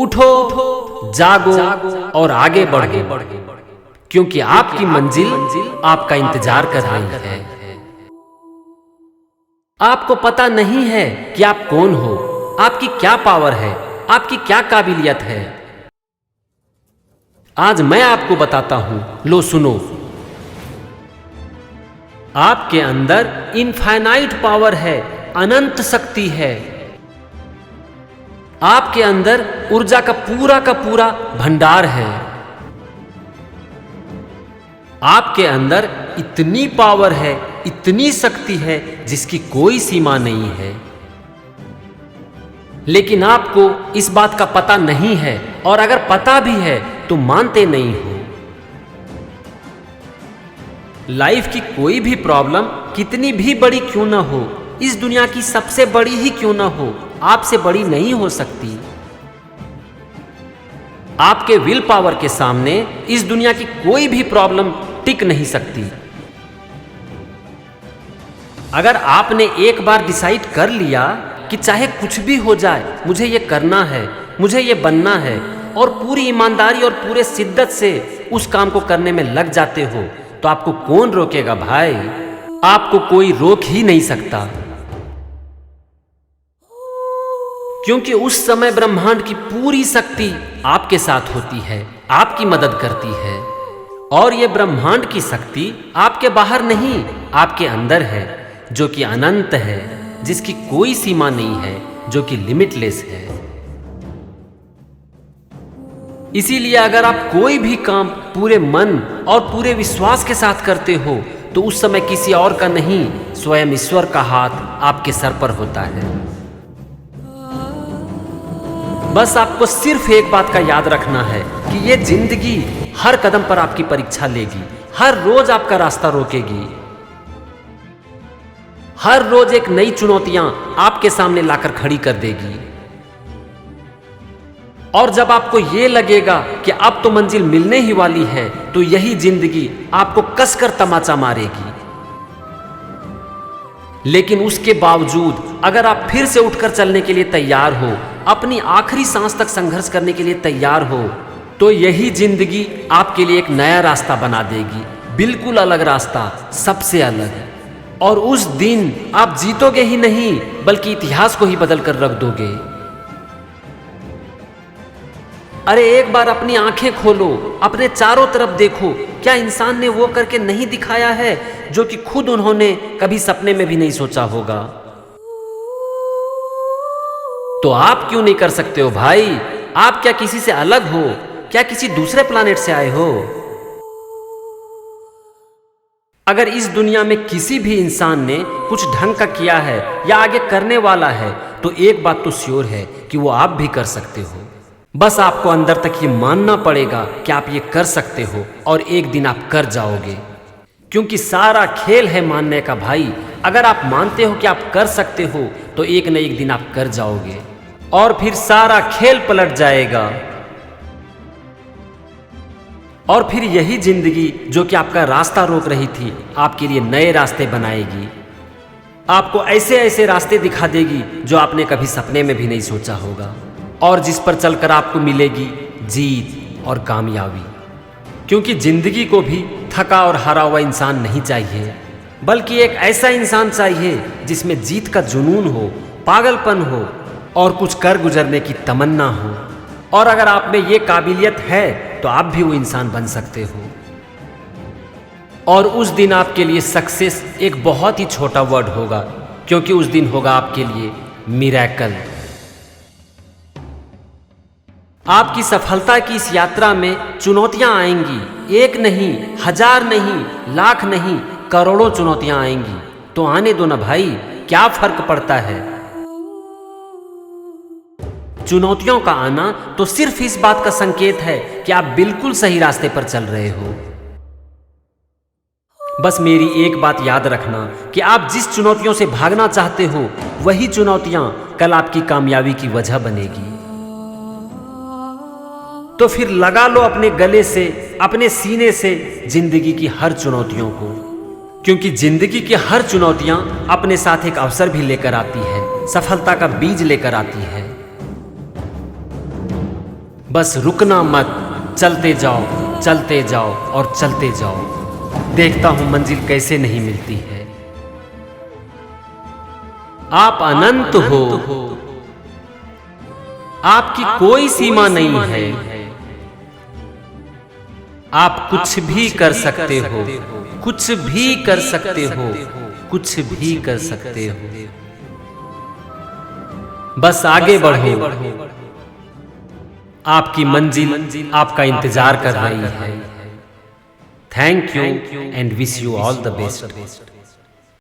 उठो, जागो और आगे बढ़ो, क्योंकि आपकी मंजिल आपका इंतजार कर रही है। आपको पता नहीं है कि आप कौन हो, आपकी क्या पावर है, आपकी क्या काबिलियत है। आज मैं आपको बताता हूं, लो सुनो। आपके अंदर इनफाइनाइट पावर है, अनंत शक्ति है। आपके अंदर ऊर्जा का पूरा भंडार है। आपके अंदर इतनी पावर है, इतनी शक्ति है जिसकी कोई सीमा नहीं है। लेकिन आपको इस बात का पता नहीं है, और अगर पता भी है तो मानते नहीं हो। लाइफ की कोई भी प्रॉब्लम कितनी भी बड़ी क्यों ना हो, इस दुनिया की सबसे बड़ी ही क्यों ना हो, आपसे बड़ी नहीं हो सकती। आपके विल पावर के सामने इस दुनिया की कोई भी प्रॉब्लम टिक नहीं सकती। अगर आपने एक बार डिसाइड कर लिया कि चाहे कुछ भी हो जाए, मुझे ये करना है, मुझे ये बनना है, और पूरी ईमानदारी और पूरे शिद्दत से उस काम को करने में लग जाते हो, तो आपको कौन रोकेगा भाई? आपको कोई रोक ही नहीं सकता, क्योंकि उस समय ब्रह्मांड की पूरी शक्ति आपके साथ होती है, आपकी मदद करती है। और ये ब्रह्मांड की शक्ति आपके बाहर नहीं, आपके अंदर है, जो कि अनंत है, जिसकी कोई सीमा नहीं है, जो कि लिमिटलेस है। इसीलिए अगर आप कोई भी काम पूरे मन और पूरे विश्वास के साथ करते हो, तो उस समय किसी और का नहीं, स्वयं ईश्वर का हाथ आपके सर पर होता है। बस आपको सिर्फ एक बात का याद रखना है कि ये जिंदगी हर कदम पर आपकी परीक्षा लेगी, हर रोज आपका रास्ता रोकेगी, हर रोज एक नई चुनौतियां आपके सामने लाकर खड़ी कर देगी। और जब आपको ये लगेगा कि अब तो मंजिल मिलने ही वाली है, तो यही जिंदगी आपको कसकर तमाचा मारेगी। लेकिन उसके बावजूद अगर आप फिर से उठकर चलने के लिए तैयार हो, अपनी आखिरी सांस तक संघर्ष करने के लिए तैयार हो, तो यही जिंदगी आपके लिए एक नया रास्ता बना देगी, बिल्कुल अलग रास्ता, सबसे अलग। और उस दिन आप जीतोगे ही नहीं, बल्कि इतिहास को ही बदल कर रख दोगे। अरे एक बार अपनी आंखें खोलो, अपने चारों तरफ देखो, क्या इंसान ने वो करके नहीं दिखाया है जो कि खुद उन्होंने कभी सपने में भी नहीं सोचा होगा? तो आप क्यों नहीं कर सकते हो भाई? आप क्या किसी से अलग हो? क्या किसी दूसरे प्लैनेट से आए हो? अगर इस दुनिया में किसी भी इंसान ने कुछ ढंग का किया है या आगे करने वाला है, तो एक बात तो श्योर है कि वो आप भी कर सकते हो। बस आपको अंदर तक ये मानना पड़ेगा कि आप ये कर सकते हो, और एक दिन आप कर जाओगे। क्योंकि सारा खेल है मानने का भाई। अगर आप मानते हो कि आप कर सकते हो, तो एक न एक दिन आप कर जाओगे, और फिर सारा खेल पलट जाएगा। और फिर यही जिंदगी जो कि आपका रास्ता रोक रही थी, आपके लिए नए रास्ते बनाएगी, आपको ऐसे ऐसे रास्ते दिखा देगी जो आपने कभी सपने में भी नहीं सोचा होगा, और जिस पर चलकर आपको मिलेगी जीत और कामयाबी। क्योंकि जिंदगी को भी थका और हारा हुआ इंसान नहीं चाहिए, बल्कि एक ऐसा इंसान चाहिए जिसमें जीत का जुनून हो, पागलपन हो, और कुछ कर गुजरने की तमन्ना हो। और अगर आप में ये काबिलियत है, तो आप भी वो इंसान बन सकते हो। और उस दिन आपके लिए सक्सेस एक बहुत ही छोटा वर्ड होगा, क्योंकि उस दिन होगा आपके लिए मिरेकल। आपकी सफलता की इस यात्रा में चुनौतियां आएंगी, एक नहीं, हजार नहीं, लाख नहीं, करोड़ों चुनौतियां आएंगी। तो आने दो ना भाई, क्या फर्क पड़ता है? चुनौतियों का आना तो सिर्फ इस बात का संकेत है कि आप बिल्कुल सही रास्ते पर चल रहे हो। बस मेरी एक बात याद रखना कि आप जिस चुनौतियों से भागना चाहते हो, वही चुनौतियां कल आपकी कामयाबी की वजह बनेगी। तो फिर लगा लो अपने गले से, अपने सीने से जिंदगी की हर चुनौतियों को, क्योंकि जिंदगी की हर चुनौतियां अपने साथ एक अवसर भी लेकर आती है, सफलता का बीज लेकर आती है। बस रुकना मत, चलते जाओ और चलते जाओ। देखता हूं मंजिल कैसे नहीं मिलती है। आप अनंत हो, आपकी कोई सीमा नहीं है। आप कुछ भी कर सकते हो, कुछ भी कर सकते हो, कुछ भी कर सकते हो। बस आगे बढ़ो, आपकी मंजिल आपका इंतजार कर रही है। Thank you and wish you all the best.